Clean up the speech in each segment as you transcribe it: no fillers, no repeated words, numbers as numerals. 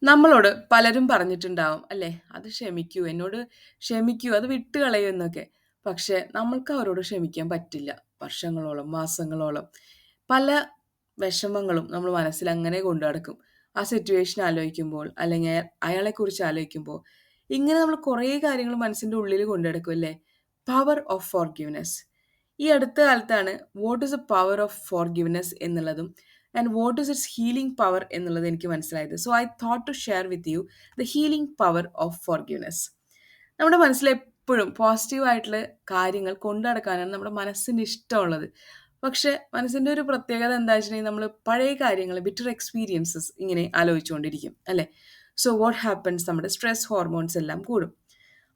നമ്മളോട് പലരും പറഞ്ഞിട്ടുണ്ടാവും അല്ലേ? അത് ക്ഷമിക്കൂ, എന്നോട് ക്ഷമിക്കൂ, അത് വിട്ടുകളയൂ എന്നൊക്കെ. പക്ഷെ നമ്മൾക്ക് അവരോട് ക്ഷമിക്കാൻ പറ്റില്ല. വർഷങ്ങളോളം, മാസങ്ങളോളം പല വിഷമങ്ങളും നമ്മൾ മനസ്സിൽ അങ്ങനെ കൊണ്ട് നടക്കും. ആ സിറ്റുവേഷൻ ആലോചിക്കുമ്പോൾ, അല്ലെങ്കിൽ അയാളെക്കുറിച്ച് ആലോചിക്കുമ്പോൾ, ഇങ്ങനെ നമ്മൾ കുറേ കാര്യങ്ങൾ മനസ്സിൻ്റെ ഉള്ളിൽ കൊണ്ട് നടക്കും അല്ലേ? Power of forgiveness. ഈ അടുത്ത കാലത്താണ് what is the power of forgiveness എന്നുള്ളതും and what is its healing power എന്നുള്ളത് എനിക്ക് മനസ്സിലായത്. So I thought to share with you the healing power of forgiveness. നമ്മുടെ മനസ്സിൽ എപ്പോഴും പോസിറ്റീവ് ആയിട്ടുള്ള കാര്യങ്ങൾ കൊണ്ടു നടക്കാനാണ് നമ്മുടെ മനസ്സിന് ഇഷ്ടമുള്ളത്. പക്ഷെ മനസ്സിൻ്റെ ഒരു പ്രത്യേകത എന്താ വെച്ചിട്ടുണ്ടെങ്കിൽ നമ്മൾ പഴയ കാര്യങ്ങൾ, ബിറ്റർ എക്സ്പീരിയൻസസ് ഇങ്ങനെ ആലോചിച്ചുകൊണ്ടിരിക്കും അല്ലേ? സോ വാട്ട് ഹാപ്പൻസ്, നമ്മുടെ സ്ട്രെസ് ഹോർമോൺസ് എല്ലാം കൂടും.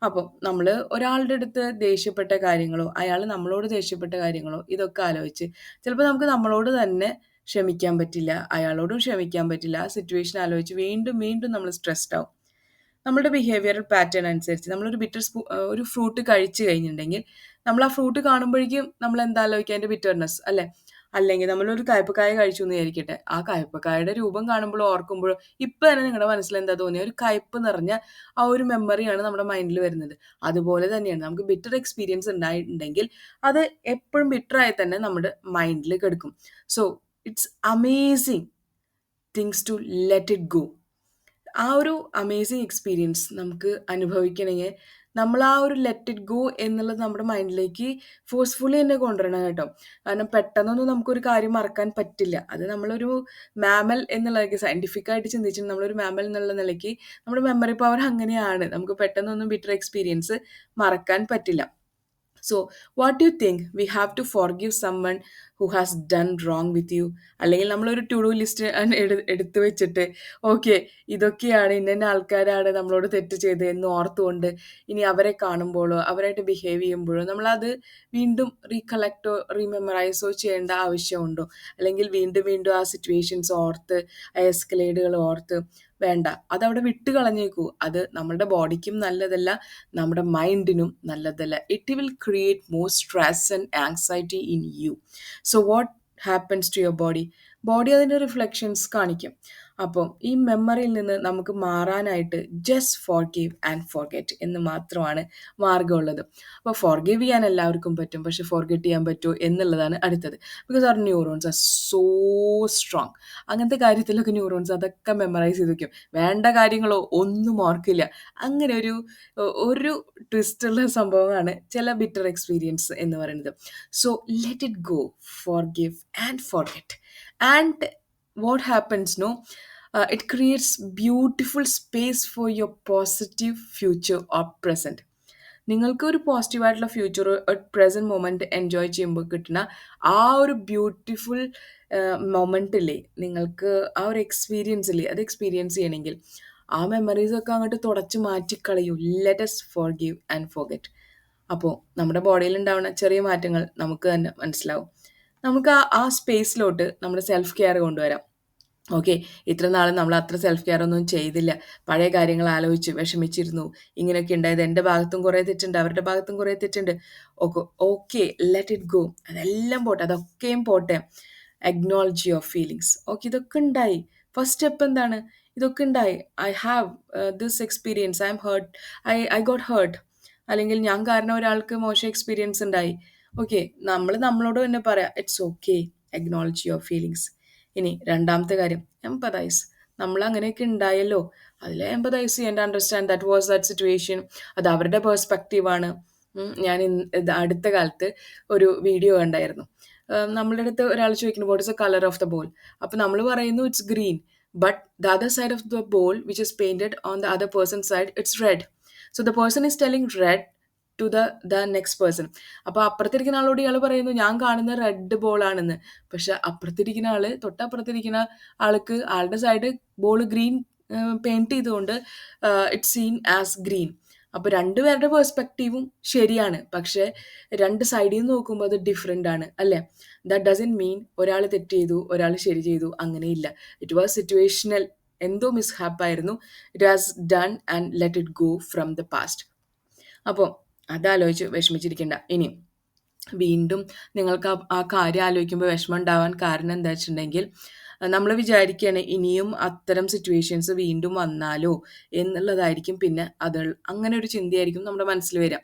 അപ്പോൾ നമ്മൾ ഒരാളുടെ അടുത്ത് ദേഷ്യപ്പെട്ട കാര്യങ്ങളോ, അയാൾ നമ്മളോട് ദേഷ്യപ്പെട്ട കാര്യങ്ങളോ ഇതൊക്കെ ആലോചിച്ച് ചിലപ്പോൾ നമുക്ക് നമ്മളോട് തന്നെ ക്ഷമിക്കാൻ പറ്റില്ല, അയാളോടും ക്ഷമിക്കാൻ പറ്റില്ല. ആ സിറ്റുവേഷൻ ആലോചിച്ച് വീണ്ടും വീണ്ടും നമ്മൾ സ്ട്രെസ്ഡ് ആവും. നമ്മുടെ ബിഹേവിയറൽ പാറ്റേൺ അനുസരിച്ച് നമ്മളൊരു ഒരു ഫ്രൂട്ട് കഴിച്ചു കഴിഞ്ഞിട്ടുണ്ടെങ്കിൽ നമ്മൾ ആ ഫ്രൂട്ട് കാണുമ്പോഴേക്കും നമ്മൾ എന്താ ആലോചിക്കുക? അതിൻ്റെ ബിറ്റർനെസ് അല്ലേ? അല്ലെങ്കിൽ നമ്മളൊരു കയ്പക്കായ കഴിച്ചു എന്ന് വിചാരിക്കട്ടെ, ആ കയ്പക്കായുടെ രൂപം കാണുമ്പോഴോ ഓർക്കുമ്പോഴോ ഇപ്പം തന്നെ നിങ്ങളുടെ മനസ്സിൽ എന്താ തോന്നിയ ഒരു കയ്പ് നിറഞ്ഞ ആ ഒരു മെമ്മറിയാണ് നമ്മുടെ മൈൻഡിൽ വരുന്നത്. അതുപോലെ തന്നെയാണ് നമുക്ക് ബിറ്റർ എക്സ്പീരിയൻസ് ഉണ്ടായിട്ടുണ്ടെങ്കിൽ അത് എപ്പോഴും ബിറ്ററായി തന്നെ നമ്മുടെ മൈൻഡിൽ കിടക്കും. So it's amazing things to let it go. ആ ഒരു അമേസിങ് എക്സ്പീരിയൻസ് നമുക്ക് അനുഭവിക്കണമെങ്കിൽ നമ്മൾ ആ ഒരു ലെറ്റ് ഇറ്റ് ഗോ എന്നുള്ളത് നമ്മുടെ മൈൻഡിലേക്ക് ഫോഴ്സ്ഫുള്ളി തന്നെ കൊണ്ടുവരണം കേട്ടോ. കാരണം പെട്ടെന്നൊന്നും നമുക്കൊരു കാര്യം മറക്കാൻ പറ്റില്ല. അത് നമ്മളൊരു മാമൽ എന്നുള്ളതൊക്കെ സയൻറ്റിഫിക് ആയിട്ട് ചിന്തിച്ചിട്ട് നമ്മളൊരു മാമൽ എന്നുള്ള നിലയ്ക്ക് നമ്മുടെ മെമ്മറി പവർ അങ്ങനെയാണ്. നമുക്ക് പെട്ടെന്നൊന്നും ബിറ്റർ എക്സ്പീരിയൻസ് മറക്കാൻ പറ്റില്ല. So what you think we have to forgive someone who has done wrong with you? അല്ലെങ്കിൽ നമ്മളൊരു ടു ഡു ലിസ്റ്റ് എടുത്തു വെച്ചിട്ട് ഓക്കെ, ഇതൊക്കെയാണ് ഇന്ന ആൾക്കാരാണ് നമ്മളോട് തെറ്റ് ചെയ്തത് എന്ന് ഓർത്തുകൊണ്ട് ഇനി അവരെ കാണുമ്പോഴോ അവരായിട്ട് ബിഹേവ് ചെയ്യുമ്പോഴോ നമ്മളത് വീണ്ടും റീകളക്റ്റോ റീമെമ്മറൈസോ ചെയ്യേണ്ട ആവശ്യമുണ്ടോ? അല്ലെങ്കിൽ വീണ്ടും വീണ്ടും ആ സിറ്റുവേഷൻസ് ഓർത്ത്, ആ എസ്കലേഡുകൾ ഓർത്ത് വേണ്ട, അതവിടെ വിട്ട് കളഞ്ഞേക്കൂ. അത് നമ്മുടെ ബോഡിക്കും നല്ലതല്ല, നമ്മുടെ മൈൻഡിനും നല്ലതല്ല. It will create more stress and anxiety in you. So what happens to your body? Body അതിൻ്റെ റിഫ്ലക്ഷൻസ് കാണിക്കും. അപ്പം ഈ മെമ്മറിയിൽ നിന്ന് നമുക്ക് മാറാനായിട്ട് ജസ്റ്റ് ഫോർഗീവ് ആൻഡ് ഫോർഗെറ്റ് എന്ന് മാത്രമാണ് മാർഗ്ഗമുള്ളത്. അപ്പോൾ ഫോർഗീവ് ചെയ്യാൻ എല്ലാവർക്കും പറ്റും, പക്ഷെ ഫോർഗെറ്റ് ചെയ്യാൻ പറ്റുമോ എന്നുള്ളതാണ് അടുത്തത്. ബിക്കോസ് അവർ ന്യൂറോൺസ് ആർ സോ സ്ട്രോങ്. അങ്ങനത്തെ കാര്യത്തിലൊക്കെ ന്യൂറോൺസ് അതൊക്കെ മെമ്മറൈസ് ചെയ്ത് വെക്കും. വേണ്ട കാര്യങ്ങളോ ഒന്നും ഓർക്കില്ല. അങ്ങനെ ഒരു ട്വിസ്റ്റുള്ള സംഭവമാണ് ചില ബിറ്റർ എക്സ്പീരിയൻസ് എന്ന് പറയുന്നത്. So let it go, forgive and forget. And what happens no, it creates beautiful space for your positive future or present. നിങ്ങൾക്ക് ഒരു പോസിറ്റീവായിട്ടുള്ള ഫ്യൂച്ചർ, ഒരു പ്രസൻറ്റ് മൊമെൻറ്റ് എൻജോയ് ചെയ്യുമ്പോൾ കിട്ടുന്ന ആ ഒരു ബ്യൂട്ടിഫുൾ മൊമെൻറ്റില്ലേ, നിങ്ങൾക്ക് ആ ഒരു എക്സ്പീരിയൻസില്ലേ, അത് എക്സ്പീരിയൻസ് ചെയ്യണമെങ്കിൽ ആ മെമ്മറീസൊക്കെ അങ്ങോട്ട് തുടച്ച് മാറ്റിക്കളയൂ. Let's forgive and forget. അപ്പോൾ നമ്മുടെ ബോഡിയിൽ ഉണ്ടാവുന്ന ചെറിയ മാറ്റങ്ങൾ നമുക്ക് തന്നെ മനസ്സിലാവും. നമുക്ക് ആ സ്പേസിലോട്ട് നമ്മുടെ സെൽഫ് കെയർ കൊണ്ടുവരാം. ഓക്കെ, ഇത്ര നാളും നമ്മൾ അത്ര സെൽഫ് കെയർ ഒന്നും ചെയ്തില്ല. പഴയ കാര്യങ്ങൾ ആലോചിച്ച് വിഷമിച്ചിരുന്നു. ഇങ്ങനെയൊക്കെ ഉണ്ടായത് എൻ്റെ ഭാഗത്തും കുറേ തെറ്റുണ്ട്, അവരുടെ ഭാഗത്തും കുറേ തെറ്റുണ്ട്. Okay, let it go. അതെല്ലാം പോട്ടെ, അതൊക്കെയും പോട്ടെ. Acknowledge your feelings. ഓക്കെ, ഇതൊക്കെ ഉണ്ടായി. ഫസ്റ്റ് സ്റ്റെപ്പ് എന്താണ്? ഇതൊക്കെ ഉണ്ടായി. I have this experience, I am hurt, I got hurt. അല്ലെങ്കിൽ ഞാൻ കാരണം ഒരാൾക്ക് മോശം എക്സ്പീരിയൻസ് ഉണ്ടായി. ഓക്കെ, നമ്മൾ നമ്മളോട് തന്നെ പറയാം, it's okay, acknowledge your feelings. ഇനി രണ്ടാമത്തെ കാര്യം, എംപതൈസ്. നമ്മൾ അങ്ങനെയൊക്കെ ഉണ്ടായല്ലോ, അതിൽ എംപതൈസ് ചെയ്യേണ്ട, understand that was that situation. അത് അവരുടെ പേഴ്സ്പെക്റ്റീവാണ്. ഞാൻ അടുത്ത കാലത്ത് ഒരു വീഡിയോ കണ്ടായിരുന്നു. നമ്മളുടെ അടുത്ത് ഒരാൾ ചോദിക്കുന്നു what is the colour of the ball. അപ്പോൾ നമ്മൾ പറയുന്നു it's green, but the other side of the ball which is painted on the other person side it's red. So the person is telling red to the next person. അപ്പോൾ അപ്പുറത്തിരിക്കുന്ന ആളോട് ഇയാൾ പറയുന്നു ഞാൻ കാണുന്ന റെഡ് ബോളാണെന്ന്. പക്ഷെ അപ്പുറത്തിരിക്കുന്ന ആള്, തൊട്ടപ്പുറത്തിരിക്കുന്ന ആൾക്ക് ആളുടെ സൈഡ് ബോൾ ഗ്രീൻ പെയിന്റ് ചെയ്തുകൊണ്ട് ഇറ്റ്സ് സീൻ ആസ് ഗ്രീൻ. അപ്പോൾ രണ്ടുപേരുടെ പേഴ്സ്പെക്റ്റീവും ശരിയാണ്, പക്ഷേ രണ്ട് സൈഡിൽ നിന്ന് നോക്കുമ്പോൾ അത് ഡിഫറെൻ്റ് ആണ് അല്ലേ? ദാറ്റ് ഡസൻ മീൻ ഒരാൾ തെറ്റ് ചെയ്തു ഒരാൾ ശരി ചെയ്തു, അങ്ങനെയില്ല. It was situational. എന്തോ മിസ്ഹാപ്പായിരുന്നു. It has done and let it go from the past. അപ്പോൾ അതാലോചിച്ച് വിഷമിച്ചിരിക്കേണ്ട. ഇനി വീണ്ടും നിങ്ങൾക്ക് ആ കാര്യം ആലോചിക്കുമ്പോൾ വിഷമം ഉണ്ടാവാൻ കാരണം എന്താ വെച്ചിട്ടുണ്ടെങ്കിൽ നമ്മൾ വിചാരിക്കുകയാണ് ഇനിയും അത്തരം സിറ്റുവേഷൻസ് വീണ്ടും വന്നാലോ എന്നുള്ളതായിരിക്കും പിന്നെ അത് അങ്ങനെ ഒരു ചിന്തയായിരിക്കും നമ്മുടെ മനസ്സിൽ വരിക.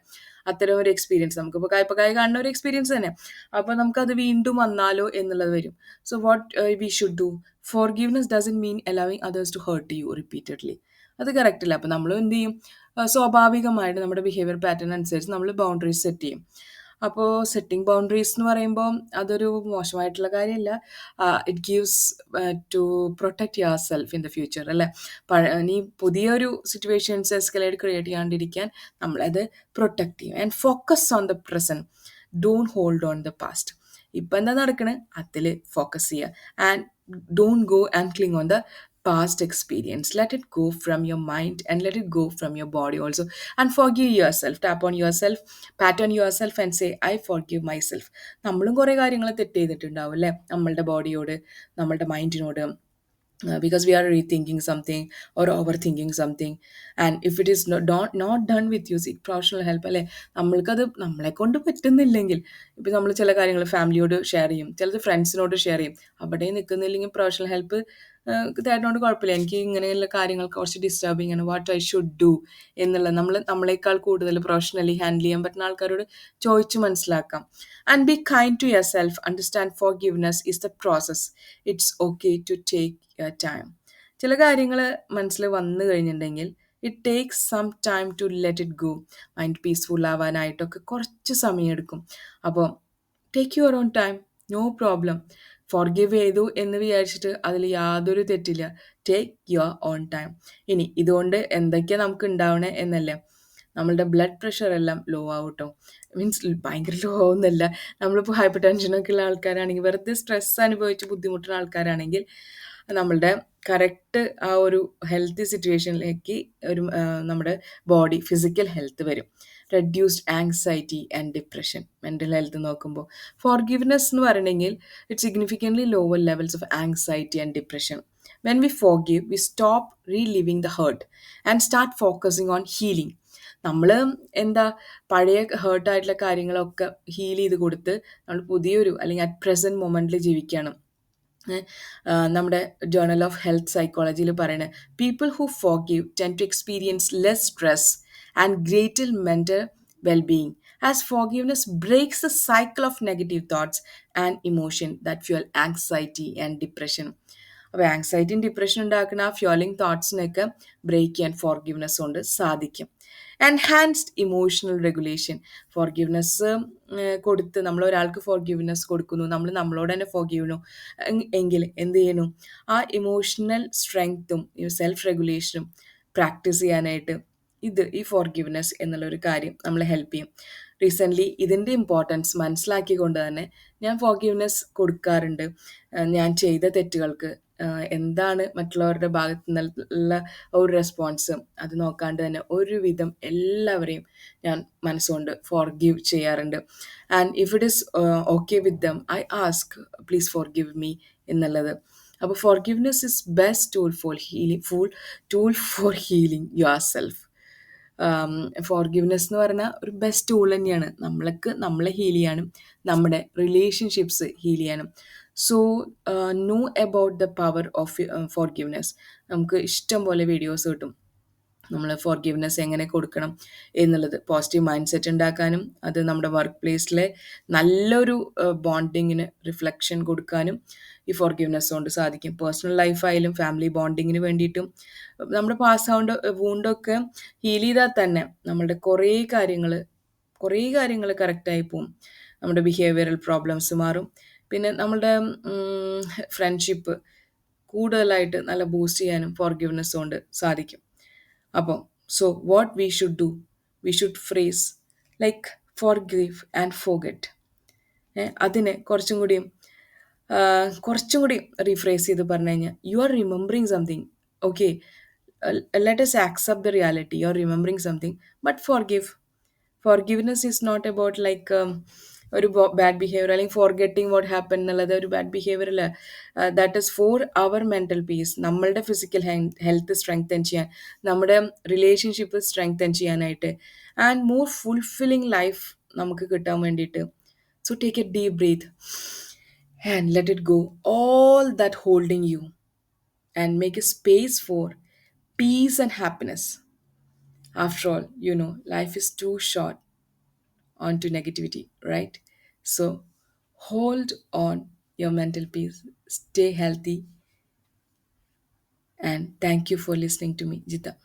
അത്തരം ഒരു എക്സ്പീരിയൻസ് നമുക്കിപ്പോൾ കായ്പക്കായ കാണുന്ന ഒരു എക്സ്പീരിയൻസ് തന്നെ. അപ്പോൾ നമുക്കത് വീണ്ടും വന്നാലോ എന്നുള്ളത് വരും. So what we should do? Forgiveness doesn't mean allowing others to hurt you repeatedly. അത് കറക്റ്റ് അല്ല. അപ്പോൾ നമ്മൾ എന്ത് ചെയ്യും? സ്വാഭാവികമായിട്ട് നമ്മുടെ ബിഹേവിയർ പാറ്റേൺ അനുസരിച്ച് നമ്മൾ ബൗണ്ടറീസ് സെറ്റ് ചെയ്യും. അപ്പോൾ സെറ്റിംഗ് ബൗണ്ടറീസ് എന്ന് പറയുമ്പോൾ അതൊരു മോശമായിട്ടുള്ള കാര്യമല്ല. It gives to protect your self in the future അല്ലേ. ഇനി പുതിയൊരു സിറ്റുവേഷൻസ് എസ്കലേറ്റ് ക്രിയേറ്റ് ചെയ്യാണ്ടിരിക്കാൻ നമ്മളത് പ്രൊട്ടക്റ്റ് ചെയ്യും. And focus on the present, don't hold on the past. ഇപ്പം എന്താ നടക്കണേ അതിൽ ഫോക്കസ് ചെയ്യുക. And don't go and cling on the past experience. Let it go from your mind and let it go from your body also. And forgive yourself. Tap on yourself, pat on yourself and say, I forgive myself. നമ്മളും കുറേ കാര്യങ്ങൾ തെറ്റ് ചെയ്തിട്ടുണ്ടാവും അല്ലേ, നമ്മളുടെ ബോഡിയോട്, നമ്മളുടെ മൈൻഡിനോട്. Because we are rethinking something or overthinking something, and if it is not done with you, seek professional help അല്ലേ. നമ്മൾക്കത് നമ്മളെ കൊണ്ട് പറ്റുന്നില്ലെങ്കിൽ, ഇപ്പം നമ്മൾ ചില കാര്യങ്ങൾ ഫാമിലിയോട് ഷെയർ ചെയ്യും, ചിലത് ഫ്രണ്ട്സിനോട് ഷെയർ ചെയ്യും. അവിടെ നിൽക്കുന്നില്ലെങ്കിൽ പ്രൊഫഷണൽ ഹെൽപ്പ് തേടുന്നതുകൊണ്ട് കുഴപ്പമില്ല. എനിക്ക് ഇങ്ങനെയുള്ള കാര്യങ്ങൾ കുറച്ച് ഡിസ്റ്റർബിങ് ആണ്, വാട്ട് ഐ ഷുഡ് ഡു എന്നുള്ളത് നമ്മളെക്കാൾ കൂടുതൽ പ്രൊഫഷണലി ഹാൻഡിൽ ചെയ്യാൻ പറ്റുന്ന ആൾക്കാരോട് ചോദിച്ച് മനസ്സിലാക്കാം. And be kind to yourself. Understand forgiveness is the process. It's okay to take your time. ചില കാര്യങ്ങൾ മനസ്സിൽ വന്നു കഴിഞ്ഞിട്ടുണ്ടെങ്കിൽ it takes some time to let it go. Mind peaceful ആവാനായിട്ടൊക്കെ കുറച്ച് സമയമെടുക്കും. അപ്പോൾ take your own time, no problem. Forgive ചെയ്തു എന്ന് വിചാരിച്ചിട്ട് അതിൽ യാതൊരു തെറ്റില്ല. Take your own time. ഇനി ഇതുകൊണ്ട് എന്തൊക്കെയാണ് നമുക്ക് ഉണ്ടാവണേ എന്നല്ലേ, നമ്മളുടെ ബ്ലഡ് പ്രഷർ എല്ലാം ലോ ആവും കേട്ടോ. മീൻസ് ഭയങ്കര ലോ ആവുന്നല്ല, നമ്മളിപ്പോൾ ഹൈപ്പർ ടെൻഷനൊക്കെ ഉള്ള ആൾക്കാരാണെങ്കിൽ, വെറുതെ സ്ട്രെസ് അനുഭവിച്ച് ബുദ്ധിമുട്ടുന്ന ആൾക്കാരാണെങ്കിൽ നമ്മളുടെ കറക്റ്റ് ആ ഒരു ഹെൽത്തി സിറ്റുവേഷനിലേക്ക് നമ്മുടെ ബോഡി ഫിസിക്കൽ ഹെൽത്ത് വരും. Reduced anxiety and depression. Mental health നോക്കുമ്പോൾ ഫോർഗിവ്നെസ് എന്ന് പറയണമെങ്കിൽ it significantly lower levels of anxiety and depression. When we forgive we stop reliving the hurt and start focusing on healing. നമ്മൾ എന്താ പഴയ ഹേർട്ടായിട്ടുള്ള കാര്യങ്ങളൊക്കെ heal ചെയ്ത് കൊടുത്ത് നമ്മൾ പുതിയൊരു അല്ലെങ്കിൽ അറ്റ് പ്രസൻറ്റ് മൊമെൻറ്റിൽ ജീവിക്കുകയാണ്. നമ്മുടെ ജേർണൽ ഓഫ് ഹെൽത്ത് സൈക്കോളജിയിൽ പറയുന്നത് people who forgive tend to experience less stress and greater mental wellbeing, as forgiveness breaks the cycle of negative thoughts and emotion that fuel anxiety and depression. അപ്പോൾ ആങ്സൈറ്റിയും depression ഉണ്ടാക്കുന്ന ആ fuelling തോട്ട്സിനൊക്കെ break ചെയ്യാൻ forgiveness കൊണ്ട് സാധിക്കും. Enhanced emotional regulation. Forgiveness കൊടുത്ത് നമ്മൾ ഒരാൾക്ക് ഫോർഗിവ്നെസ് കൊടുക്കുന്നു, നമ്മൾ നമ്മളോട് തന്നെ ഫോർഗിവ്നു എങ്കിൽ എന്ത് ചെയ്യുന്നു, ആ ഇമോഷണൽ സ്ട്രെങ്ത്തും സെൽഫ് റെഗുലേഷനും പ്രാക്ടീസ് ചെയ്യാനായിട്ട് ഈ ഫോർഗിവ്നെസ് എന്നുള്ളൊരു കാര്യം നമ്മളെ ഹെൽപ്പ് ചെയ്യും. റീസെൻ്റ്ലി ഇതിൻ്റെ ഇമ്പോർട്ടൻസ് മനസ്സിലാക്കിക്കൊണ്ട് തന്നെ ഞാൻ ഫോർഗിവ്നെസ് കൊടുക്കാറുണ്ട്. ഞാൻ ചെയ്ത തെറ്റുകൾക്ക് എന്താണ് മറ്റുള്ളവരുടെ ഭാഗത്ത് നിന്നുള്ള ഒരു റെസ്പോൺസ് അത് നോക്കാണ്ട് തന്നെ ഒരുവിധം എല്ലാവരെയും ഞാൻ മനസ്സുകൊണ്ട് ഫോർഗിവ് ചെയ്യാറുണ്ട്. And if it is okay with them I ask please forgive me എന്നുള്ളത്. അപ്പോൾ forgiveness is best tool for healing your self. Forgiveness എന്ന് പറഞ്ഞാൽ ഒരു ബെസ്റ്റ് ടൂൾ തന്നെയാണ് നമ്മളെ ഹീൽ ചെയ്യാനും നമ്മുടെ റിലേഷൻഷിപ്സ് ഹീൽ ചെയ്യാനും. So know about the power of forgiveness. നമുക്ക് ഇഷ്ടം പോലെ വീഡിയോസ് കിട്ടും നമ്മൾ ഫോർഗിവ്നെസ് എങ്ങനെ കൊടുക്കണം എന്നുള്ളത്. പോസിറ്റീവ് മൈൻഡ് സെറ്റ് ഉണ്ടാക്കാനും അത് നമ്മുടെ വർക്ക് പ്ലേസിലെ നല്ലൊരു ബോണ്ടിങ്ങിന് റിഫ്ലക്ഷൻ കൊടുക്കാനും ഈ ഫോർഗിവ്നെസ് കൊണ്ട് സാധിക്കും. പേഴ്സണൽ ലൈഫായാലും ഫാമിലി ബോണ്ടിങ്ങിന് വേണ്ടിയിട്ടും നമ്മുടെ പാസ് ഔണ്ട് വൂണ്ടൊക്കെ ഹീൽ ചെയ്താൽ തന്നെ നമ്മളുടെ കുറേ കാര്യങ്ങൾ കറക്റ്റായി പോവും. നമ്മുടെ ബിഹേവിയറൽ പ്രോബ്ലംസ് മാറും. പിന്നെ നമ്മളുടെ ഫ്രണ്ട്ഷിപ്പ് കൂടുതലായിട്ട് നല്ല ബൂസ്റ്റ് ചെയ്യാനും ഫോർഗിവ്നെസ് കൊണ്ട് സാധിക്കും. അപ്പോൾ so what we should do, we should phrase like forgive and forget. അതിനെ കുറച്ചും കൂടി റീഫ്രേസ് ചെയ്ത് പറഞ്ഞു കഴിഞ്ഞാൽ you are remembering something. Okay, let us accept the reality, you're remembering something, but forgiveness is not about like ഒരു bad behaviour അല്ലെങ്കിൽ forgetting what happen എന്നുള്ളത് ഒരു ബാഡ് ബിഹേവിയർ അല്ല. That is for our mental peace, നമ്മളുടെ physical health strengthen ചെയ്യാൻ, നമ്മുടെ relationship strengthen ചെയ്യാനായിട്ട് and more fulfilling life നമുക്ക് കിട്ടാൻ വേണ്ടിയിട്ട്. So take a deep breath and let it go. All that holding you and make a space for peace and happiness. After all, life is too short onto negativity, right? So hold on your mental peace, stay healthy, and thank you for listening to me, Jita.